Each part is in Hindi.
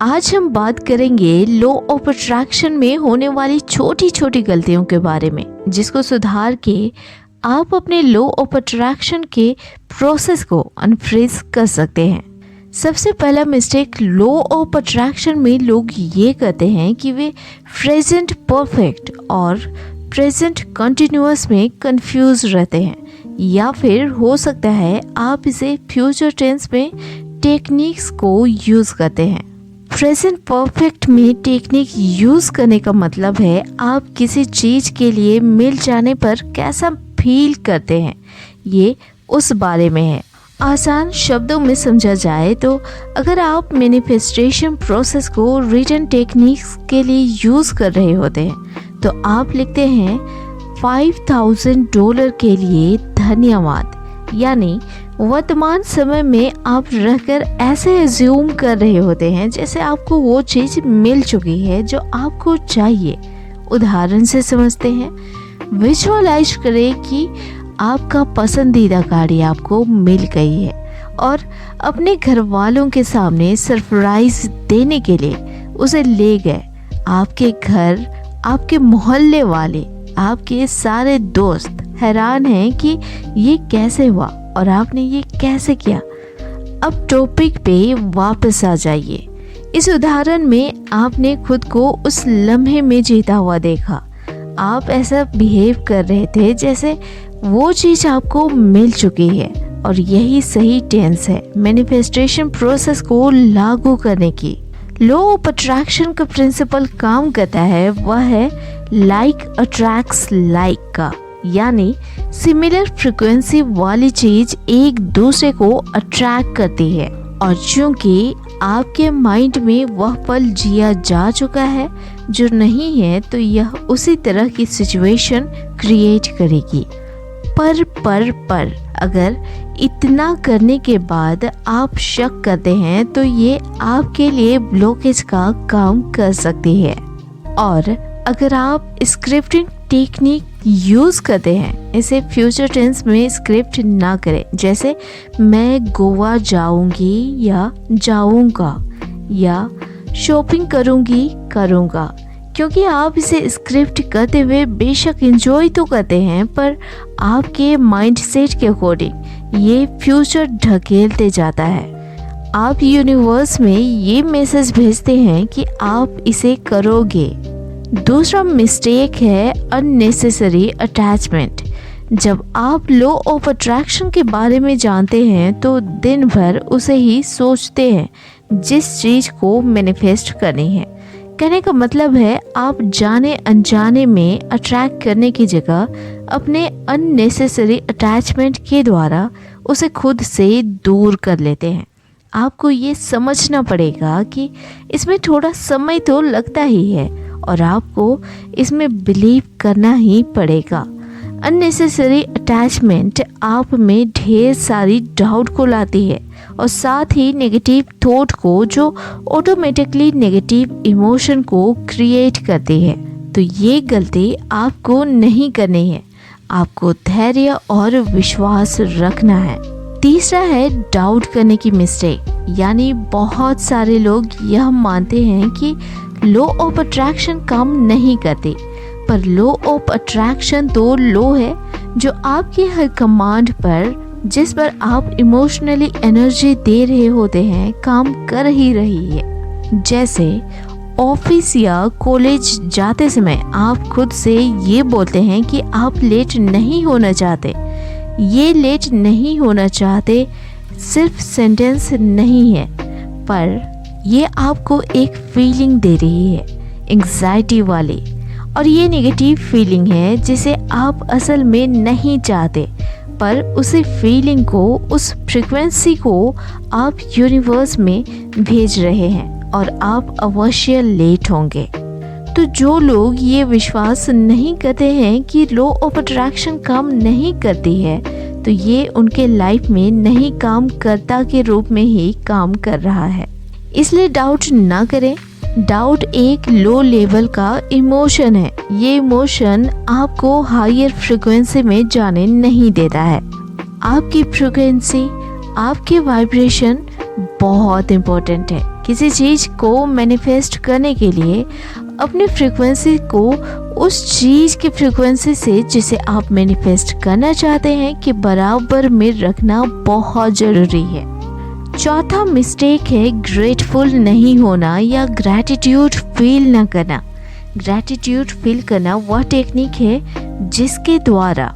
आज हम बात करेंगे लॉ ऑफ अट्रैक्शन में होने वाली छोटी छोटी गलतियों के बारे में, जिसको सुधार के आप अपने लॉ ऑफ अट्रैक्शन के प्रोसेस को अनफ्रीज कर सकते हैं। सबसे पहला मिस्टेक लॉ ऑफ अट्रैक्शन में लोग ये करते हैं कि वे प्रेजेंट परफेक्ट और प्रेजेंट कंटिन्यूअस में कंफ्यूज रहते हैं, या फिर हो सकता है आप इसे फ्यूचर टेंस में टेक्निक्स को यूज़ करते हैं। प्रेजेंट परफेक्ट में टेक्निक यूज़ करने का मतलब है आप किसी चीज़ के लिए मिल जाने पर कैसा फील करते हैं, ये उस बारे में है। आसान शब्दों में समझा जाए तो अगर आप मैनिफेस्टेशन प्रोसेस को रिटन टेक्निक्स के लिए यूज़ कर रहे होते हैं तो आप लिखते हैं $5000 के लिए धन्यवाद, यानी वर्तमान समय में आप रहकर ऐसे एज्यूम कर रहे होते हैं जैसे आपको वो चीज़ मिल चुकी है जो आपको चाहिए। उदाहरण से समझते हैं, विजुअलाइज करें कि आपका पसंदीदा गाड़ी आपको मिल गई है और अपने घर वालों के सामने सरप्राइज देने के लिए उसे ले गए। आपके घर, आपके मोहल्ले वाले, आपके सारे दोस्त हैरान हैं कि ये कैसे हुआ और आपने ये कैसे किया। अब टॉपिक पे वापस आ जाइए। इस उदाहरण में आपने खुद को उस लम्हे में जीता हुआ देखा। आप ऐसा बिहेव कर रहे थे जैसे वो चीज़ आपको मिल चुकी है, और यही सही टेंस है मैनिफेस्टेशन प्रोसेस को लागू करने की। लॉ ऑफ अट्रैक्शन का प्रिंसिपल काम करता है वह है लाइक अट्रैक्ट्स लाइक का, यानी सिमिलर फ्रिक्वेंसी वाली चीज एक दूसरे को अट्रैक्ट करती है। और चूंकि आपके माइंड में वह पल जिया जा चुका है जो नहीं है, तो यह उसी तरह की सिचुएशन क्रिएट करेगी। पर अगर इतना करने के बाद आप शक करते हैं तो ये आपके लिए ब्लॉकेज का काम कर सकती है। और अगर आप स्क्रिप्टिंग टेक्निक यूज़ करते हैं, इसे फ्यूचर टेंस में स्क्रिप्ट ना करें, जैसे मैं गोवा जाऊंगी या जाऊंगा या शॉपिंग करूंगा, क्योंकि आप इसे स्क्रिप्ट करते हुए बेशक एंजॉय तो करते हैं, पर आपके माइंडसेट के अकॉर्डिंग ये फ्यूचर ढकेलते जाता है। आप यूनिवर्स में ये मैसेज भेजते हैं कि आप इसे करोगे। दूसरा मिस्टेक है अननेसेसरी अटैचमेंट। जब आप लॉ ऑफ अट्रैक्शन के बारे में जानते हैं तो दिन भर उसे ही सोचते हैं जिस चीज़ को मैनिफेस्ट करनी है। कहने का मतलब है आप जाने अनजाने में अट्रैक्ट करने की जगह अपने अननेसेसरी अटैचमेंट के द्वारा उसे खुद से दूर कर लेते हैं। आपको ये समझना पड़ेगा कि इसमें थोड़ा समय तो लगता ही है और आपको इसमें बिलीव करना ही पड़ेगा। अननेसेसरी अटैचमेंट आप में ढेर सारी डाउट को लाती है और साथ ही नेगेटिव थॉट को, जो ऑटोमेटिकली नेगेटिव इमोशन को क्रिएट करती है। तो ये गलती आपको नहीं करनी है, आपको धैर्य और विश्वास रखना है। तीसरा है डाउट करने की मिस्टेक, यानी बहुत सारे लोग यह मानते हैं कि लॉ ऑफ अट्रैक्शन काम नहीं करती, पर लॉ ऑफ अट्रैक्शन तो लॉ है जो आपके हर कमांड पर, जिस पर आप इमोशनली एनर्जी दे रहे होते हैं, काम कर ही रही है। जैसे ऑफिस या कॉलेज जाते समय आप खुद से ये बोलते हैं कि आप लेट नहीं होना चाहते। ये लेट नहीं होना चाहते सिर्फ सेंटेंस नहीं है, पर ये आपको एक फीलिंग दे रही है, एंग्जाइटी वाली, और ये नेगेटिव फीलिंग है जिसे आप असल में नहीं चाहते, पर उसी फीलिंग को, उस फ्रिक्वेंसी को आप यूनिवर्स में भेज रहे हैं और आप अवश्य लेट होंगे। तो जो लोग ये विश्वास नहीं करते हैं कि लॉ ऑफ अट्रैक्शन काम नहीं करती है, तो ये उनके लाइफ में नहीं काम करता के रूप में ही काम कर रहा है। इसलिए डाउट ना करें। डाउट एक लो लेवल का इमोशन है। ये इमोशन आपको हायर फ्रिक्वेंसी में जाने नहीं देता है। आपकी फ्रिक्वेंसी, आपके वाइब्रेशन बहुत इम्पोर्टेंट है, किसी चीज़ को मैनिफेस्ट करने के लिए अपनी फ्रीक्वेंसी को उस चीज़ की फ्रीक्वेंसी से जिसे आप मैनिफेस्ट करना चाहते हैं कि बराबर में रखना बहुत ज़रूरी है। चौथा मिस्टेक है ग्रेटफुल नहीं होना या ग्रैटिट्यूड फील ना करना। ग्रैटिट्यूड फील करना वह टेक्निक है जिसके द्वारा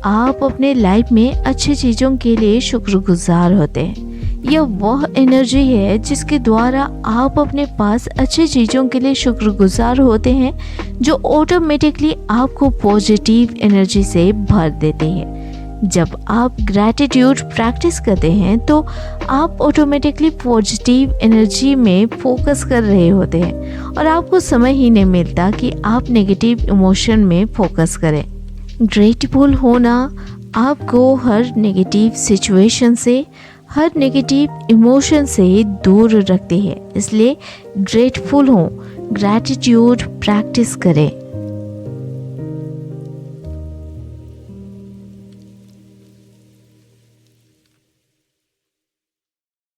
आप अपने लाइफ में अच्छी चीज़ों के लिए शुक्रगुजार होते हैं। यह वह एनर्जी है जिसके द्वारा आप अपने पास अच्छी चीज़ों के लिए शुक्रगुजार होते हैं, जो ऑटोमेटिकली आपको पॉजिटिव एनर्जी से भर देते हैं। जब आप ग्रैटिट्यूड प्रैक्टिस करते हैं तो आप ऑटोमेटिकली पॉजिटिव एनर्जी में फोकस कर रहे होते हैं और आपको समय ही नहीं मिलता कि आप नेगेटिव इमोशन में फोकस करें। ग्रेटफुल होना आपको हर नेगेटिव सिचुएशन से, हर नेगेटिव इमोशन से दूर रखती है। इसलिए ग्रेटफुल हो, ग्रैटिट्यूड प्रैक्टिस करें।